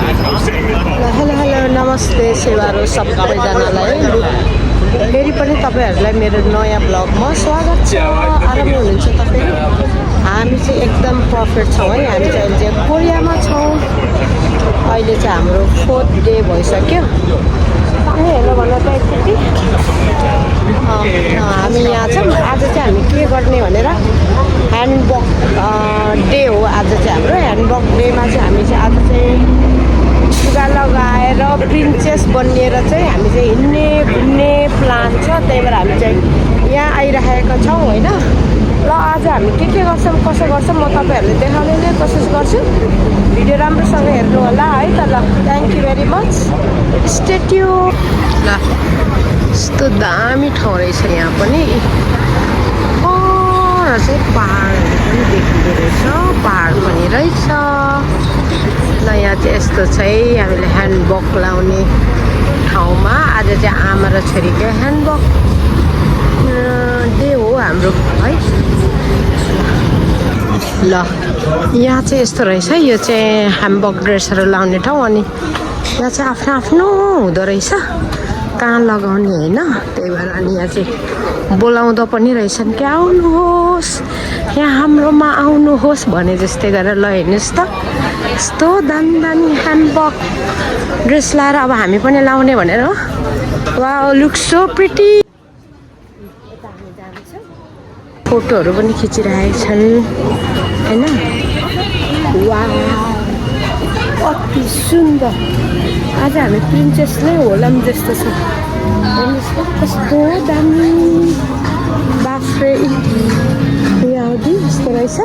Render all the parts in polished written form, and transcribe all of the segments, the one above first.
Hello hello नमस्ते सेवारो सबैजनालाई फेरि पनि तपाईहरुलाई मेरो नयाँ ब्लगमा स्वागत छ। आराम हुनुहुन्छ तपाईहरु? हामी चाहिँ एकदम परफेक्ट छौँ है। हामी चाहिँ अहिले चाहिँ कोरियामा छौँ। अहिले चाहिँ हाम्रो 4th डे भइसक्यो। हेलो भन त एकचोटि। हामी यहाँ छौँ। आज चाहिँ हामी के गर्ने भनेर ह्यान्डबक डे हो। आज चाहिँ हाम्रो ह्यान्डबक डेमा चाहिँ हामी चाहिँ आज चाहिँ लुगा लगाएर प्रिन्सेस बनिएर चाहिँ हामी चाहिँ हिँड्ने घुम्ने प्लान छ। त्यही भएर हामी चाहिँ यहाँ आइरहेका छौँ होइन। ल आज हामी के गर्छौँ कसो गर्छौँ म तपाईँहरूले देखाउने कोसिस गर्छु। भिडियो राम्रोसँग हेर्नु होला है त। ल thank you very much. Stay tune. ल यस्तो दामी ठाउँ रहेछ यहाँ पनि। चाहिँ पहाडहरू पनि देखिँदो रहेछ। पहाड पनि रहेछ। ल यहाँ चाहिँ यस्तो चाहिँ हामीले ह्यान्डबक लाउने ठाउँमा आज चाहिँ आमा र छोरीको ह्यान्डबक डे हो हाम्रो है। ल यहाँ चाहिँ यस्तो रहेछ। यो चाहिँ ह्यान्डबक ड्रेसहरू लाउने ठाउँ। अनि यहाँ चाहिँ आफ्नो आफ्नो हुँदो रहेछ कहाँ लगाउने होइन। त्यही भएर अनि यहाँ चाहिँ बोलाउँदा पनि रहेछन् कि आउनुहोस् यहाँ हाम्रोमा आउनुहोस् भने जस्तै गरेर ल हेर्नुहोस् त। यस्तो दामी दामी ह्यान्डबक ड्रेस लाएर अब हामी पनि लाउने भनेर। Wow look so pretty. फोटोहरू पनि खिचिरहेका छन् होइन। वाउ अति सुन्दर। आज हामी प्रिन्सेस नै होला जस्तो छ। हेर्नुहोस् त कस्तो दामी। बाफ्रे आउँदै यस्तो रहेछ।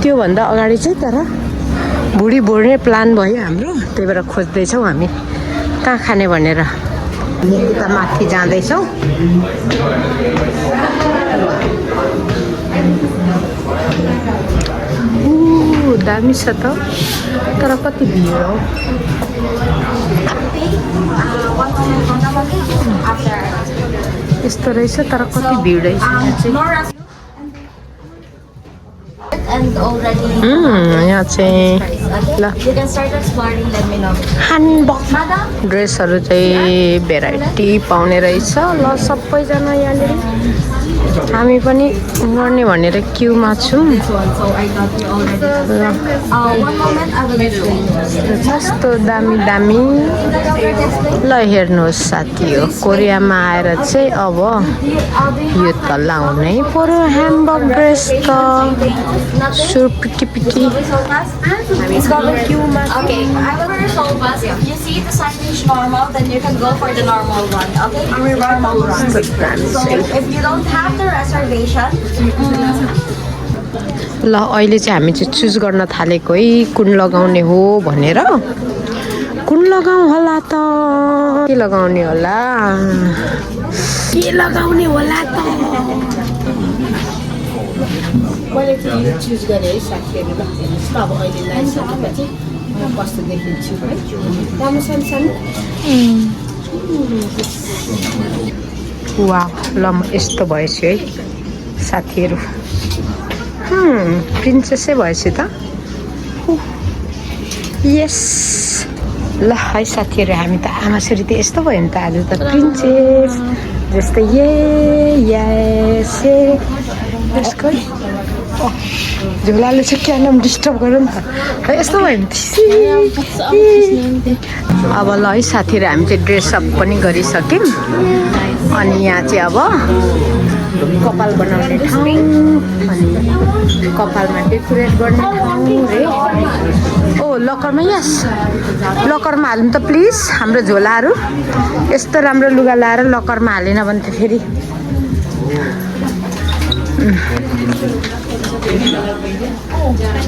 त्योभन्दा अगाडि चाहिँ तर भुडी भोर्ने प्लान भयो हाम्रो। त्यही भएर खोज्दैछौँ हामी कहाँ खाने भनेर। हामी यता माथि जाँदैछौँ। दामी छ त तर कति भिड हो। यस्तो रहेछ तर कति भिड रहेछ यहाँ चाहिँ। ल ह्यान्डबक ड्रेसहरू चाहिँ भेराइटी पाउने रहेछ। ल सबैजना यहाँनिर हामी पनि गर्ने भनेर क्युमा छौँ। कस्तो दामी दामी। ल हेर्नुहोस् साथी हो कोरियामा आएर चाहिँ अब यो त लाउनै पर्यो ह्यान्डबक ड्रेस त। So pretty pretty. ल अहिले चाहिँ हामी चाहिँ चुज गर्न थालेको है कुन लगाउने हो भनेर। कुन लगाउँ होला त के लगाउने होला के लगाउने होला त। मैले चाहिँ यो चुज गरेँ है साथीहरू। ल हेर्नुहोस् त अब अहिले लगाइसकेपछि म कस्तो देखिन्छु है। राम्रो सानो वाह। ल म यस्तो भएछु है साथीहरू। प्रिन्सेसै भएछु त। यस ल है साथीहरू हामी त आमा छोरी त यस्तो भयो नि त। आज त प्रिन्सेस जस्तै यसको झोलाले चाहिँ क्या नाम डिस्टर्ब गरौँ न त। यस्तो भयो नि। अब ल है साथीहरू हामी चाहिँ ड्रेसअप पनि गरिसक्यौँ। अनि यहाँ चाहिँ अब कपाल बनाउने ठाउँ अनि कपालमा डेकोरेट गर्ने ठाउँ रे। ओ लकरमा यस लकरमा हाल्नु त प्लिज। हाम्रो झोलाहरू यस्तो राम्रो लुगा लाएर लकरमा हालेन भने त फेरि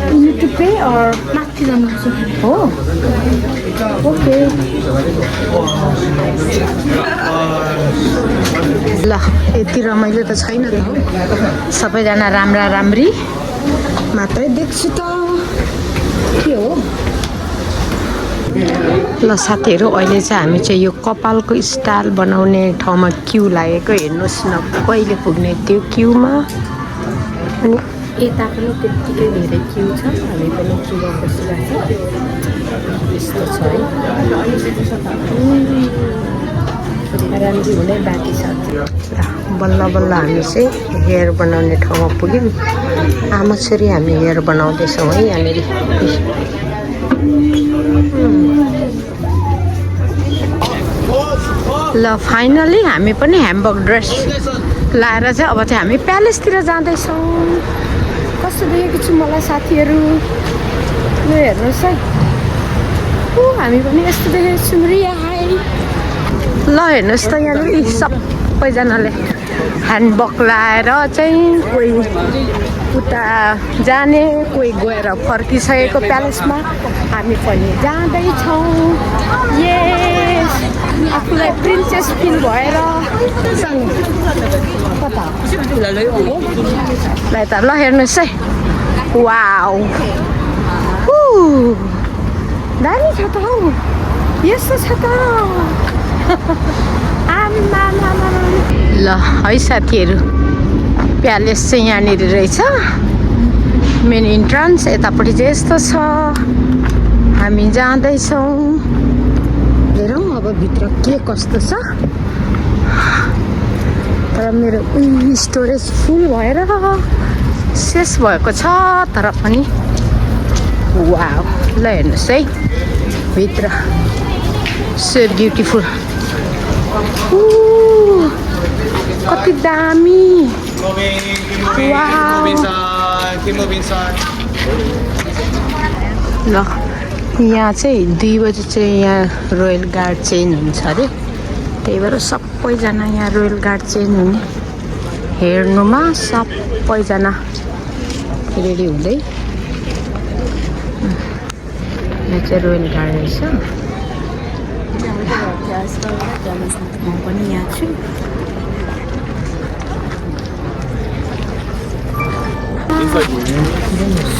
You need to pay or माथि जानुपर्छ हो। ओके ल यति रमाइलो त छैन त हो। सबैजना राम्रा राम्री मात्रै देख्छु त के हो। ल साथीहरू अहिले चाहिँ हामी चाहिँ यो कपालको स्टाइल बनाउने ठाउँमा क्यु लागेको हेर्नुहोस् न कहिले पुग्ने त्यो क्युमा। अनि यता पनि त्यत्तिकै धेरै क्यु छ। हामी पनि क्युमा बसिरहेको छ। यस्तो छ है राम्री हुने बाँकी छ बल्ल बल्ल हामी चाहिँ हेयर बनाउने ठाउँमा पुग्यौँ आमा छोरी हामी हेयर बनाउँदैछौँ है यहाँनिर ल फाइनली हामी पनि ह्याम्बर्ग ड्रेस लाएर चाहिँ अब चाहिँ हामी प्यालेसतिर जाँदैछौँ कस्तो देखेको छु मलाई साथीहरू यो हेर्नुहोस् है हामी पनि यस्तो देखेको छौँ रिया हाई ल हेर्नुहोस् त यहाँनिर सबैजनाले ह्यान्डबग लाएर चाहिँ कोही उता जाने कोही गएर फर्किसकेको प्यालेसमा हामी पनि जाँदैछौँ आफूलाई प्रिन्सेस फिल भएर कता ल हेर्नुहोस् है वाउ दामी छ त हौ यस्तो छ त ल है साथीहरू प्यालेस चाहिँ यहाँनिर रहेछ मेन इन्ट्रान्स यतापट्टि चाहिँ यस्तो छ हामी जाँदैछौँ हेरौँ अब भित्र के कस्तो छ तर मेरो स्टोरेज फुल भएर शेष भएको छ तर पनि वाउ ल हेर्नुहोस् है भित्र सो ब्युटिफुल कति दामी ल यहाँ चाहिँ 2 बजी चाहिँ यहाँ रोयल गार्ड चेन्ज हुन्छ अरे त्यही भएर सबैजना यहाँ रोयल गार्ड चेन्ज हुने हेर्नुमा सबैजना रेडी हुँदै यहाँ चाहिँ रोयल गार्ड रहेछ म पनि यहाँ छु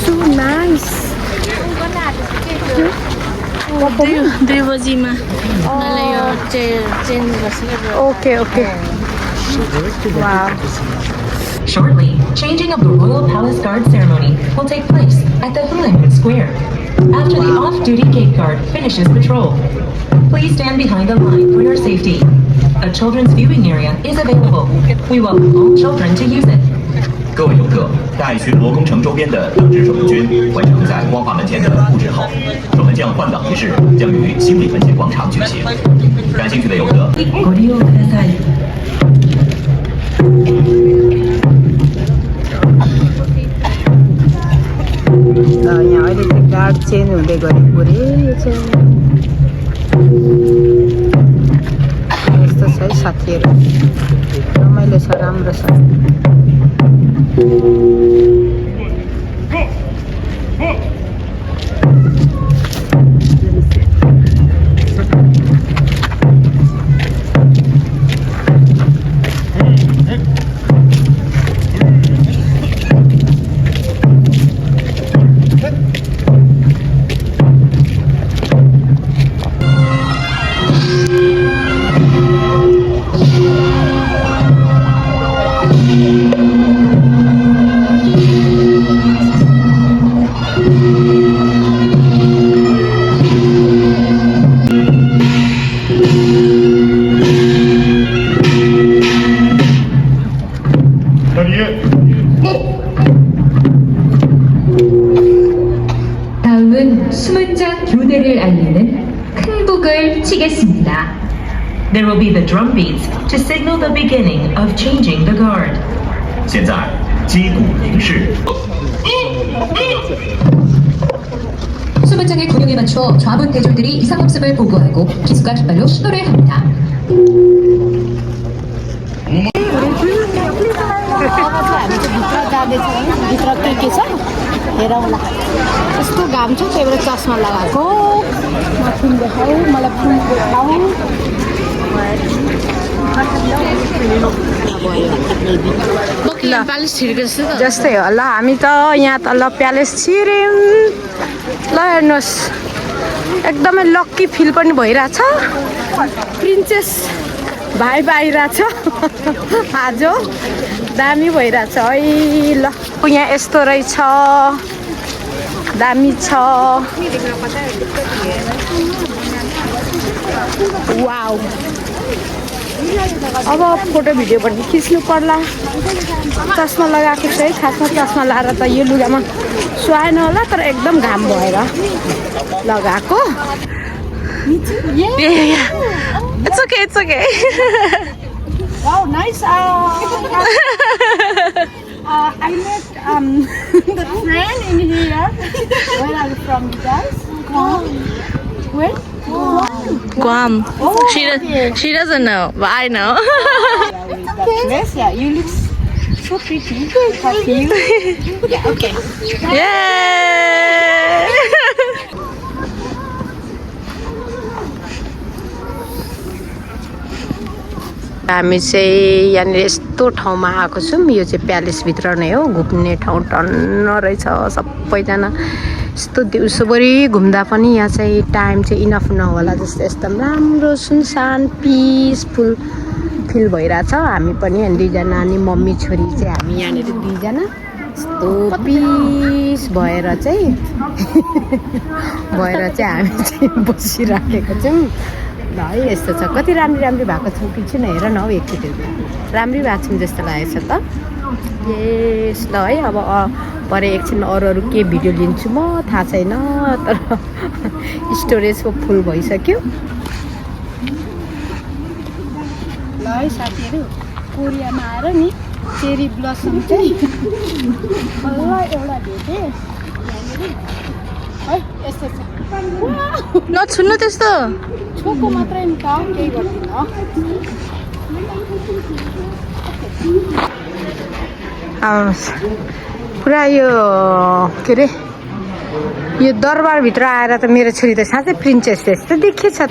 So nice. 2 बजीमा उनीहरूलाई यो चेन्ज गर्छ Okay. Wow. Shortly, changing of the Royal Palace Guard ceremony will take place at the Holyrood Square after the off-duty gate guard finishes patrol. Please stand behind the line for your safety. A children's viewing area is available. We welcome all children to use it. 各位游客，待巡逻工程周边的等值守门军完成在光华门前的布置后，守门将换岗仪式将于新北门前广場举行。感兴趣的游客，ご利用ください。 यहाँ अहिले चाहिँ guard change हुँदै गरेको रे यो चाहिँ यस्तो छ है साथीहरू रमाइलो छ राम्रो छ 다음은 수문장 교대를 알리는 큰 북을 치겠습니다. There will be the drum beats to signal the beginning of changing the guard. 现在击鼓迎誓。 수문장의 구령에 맞춰 좌문 대졸들이 이상업습을 보고하고 기수가 깃발로 신호를 합니다. भित्र के छ हेरौँ ल यस्तो घाम छ त्यही भएर चस्मा लगाएको म फुल देखाऊ मलाई फुल देखाऊ प्यालेस छिरेको जस्तो त जस्तै हो ल हामी त यहाँ तल प्यालेस छिर्यौँ ल हेर्नुहोस् एकदमै लक्की फिल पनि भइरहेछ प्रिन्सेस भाइ बाहिरहेछ आज दामी भइरहेछ है ल यहाँ यस्तो रहेछ दामी छ वाउ अब फोटो भिडियो पनि खिच्नु पर्ला चस्मा लगाएको छु है खासमा चस्मा लगाएर त यो लुगामा सुहाएन होला तर एकदम घाम भएर लगाएको It's okay, it's okay. Wow, nice. I met the friend in here. Where are you from, guys? Where? Guam. Oh, She doesn't know, but I know. Yes, yeah, you look so pretty. Thank you. Yeah, okay. Yay! हामी चाहिँ यहाँनिर यस्तो ठाउँमा आएको छौँ यो चाहिँ प्यालेसभित्र नै हो घुम्ने ठाउँ टन्न रहेछ सबैजना यस्तो दिउँसोभरि घुम्दा पनि यहाँ चाहिँ टाइम चाहिँ इनफ नहोला जस्तो एकदम राम्रो सुनसान पिसफुल फिल भइरहेछ हामी पनि अनि दुईजना अनि मम्मी छोरी चाहिँ हामी यहाँनिर दुईजना यस्तो पिस भएर चाहिँ हामी चाहिँ बसिराखेको छौँ ल है यस्तो छ कति राम्री राम्री भएको छौँ पछि नै हेर न हौ एकचोटि राम्री भएको छौँ जस्तो लागेको छ त यस ल है अब परे एकछिन अरू के भिडियो लिन्छु म थाहा छैन तर स्टोरेजको फुल भइसक्यो ल है साथीहरू कोरियामा आएर नि चेरी ब्लसम चाहिँ एउटा भेटेँ है यस्तो छ नछुन्नु त्यस्तो छोको मात्रै नि त केही गर्दिनँ पुरा यो के अरे यो दरबारभित्र आएर त मेरो छोरी त साँच्चै प्रिन्सेस जस्तो देखिएछ त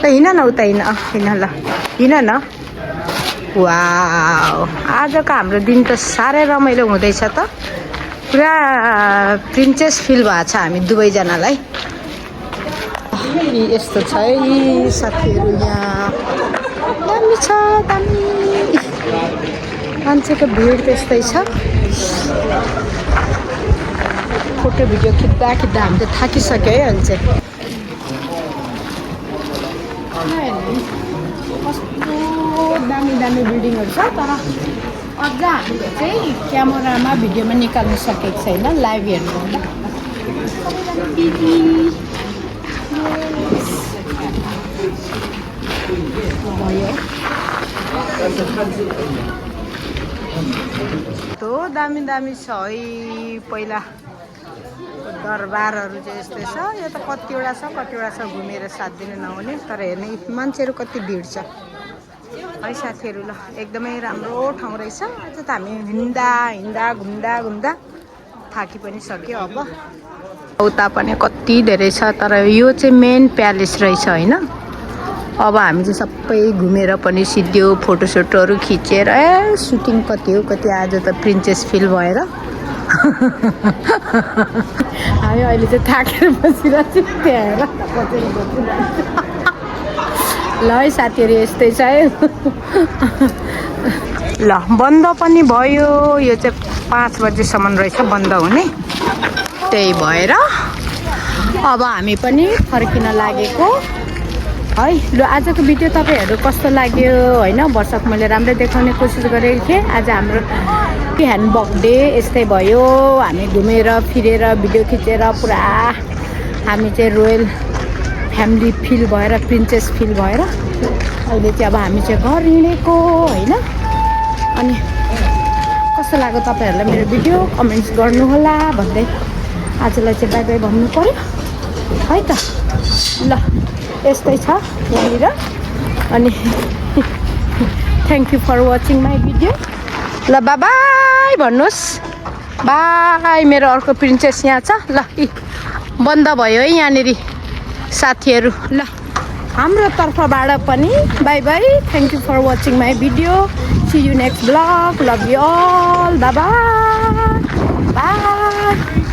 हिँड न उता हिँड ल हिँड न वाउ आजको हाम्रो दिन त साह्रै रमाइलो हुँदैछ त पुरा प्रिन्सेस फिल भएको छ हामी दुवैजनालाई यस्तो छ है साथीहरू यहाँ दामी छ दामी मान्छेको भिड त्यस्तै छ फोटो भिडियो खिच्दा हामी त थाकिसक्यो है अहिले चाहिँ कस्तो दामी दामी बिल्डिङहरू छ तर अझ हामीले चाहिँ क्यामेरामा भिडियोमा निकाल्नु सकेको छैन लाइभ हेर्नु भयो यस्तो दामी दामी छ है पहिला दरबारहरू चाहिँ यस्तै छ यो त कतिवटा छ घुमेर साथ दिन नहुने तर हेर्ने मान्छेहरू कति भिड छ है साथीहरू ल एकदमै राम्रो ठाउँ रहेछ अझ त हामी हिँड्दा घुम्दा थाकी पनि सक्यो अब उता पनि कति धेरै छ तर यो चाहिँ मेन प्यालेस रहेछ होइन अब हामी चाहिँ सबै घुमेर पनि सिद्धियो फोटोसोटोहरू खिचेर सुटिङ कति हो कति आज त प्रिन्सेस फिल भएर हामी अहिले चाहिँ थाकेर बसिरहेको छौँ त्यहाँ ल है साथीहरू यस्तै छ है ल बन्द पनि भयो यो चाहिँ 5 बजेसम्म रहेछ बन्द हुने त्यही भएर अब हामी पनि फर्किन लागेको है ल आजको भिडियो तपाईँहरू कस्तो लाग्यो होइन वर्षक मैले राम्रै देखाउने कोसिस गरेको थिएँ आज हाम्रो ह्यान्डबग डे यस्तै भयो हामी घुमेर फिरेर भिडियो खिचेर पुरा हामी चाहिँ रोयल फ्यामिली फिल भएर प्रिन्सेस फिल भएर अहिले चाहिँ अब हामी चाहिँ घर हिँडेको होइन अनि कस्तो लाग्यो तपाईँहरूलाई मेरो भिडियो कमेन्ट्स गर्नुहोला भन्दै आजलाई चाहिँ बाई बाई भन्नु पर्यो है त ल यस्तै छ यहाँनिर अनि thank you for watching my video ल बाई भन्नुहोस् बाई मेरो अर्को प्रिन्सेस यहाँ छ ल बन्द भयो है यहाँनिर साथीहरू ल हाम्रो तर्फबाट पनि bye bye thank you for watching my video see you next blog love you all bye by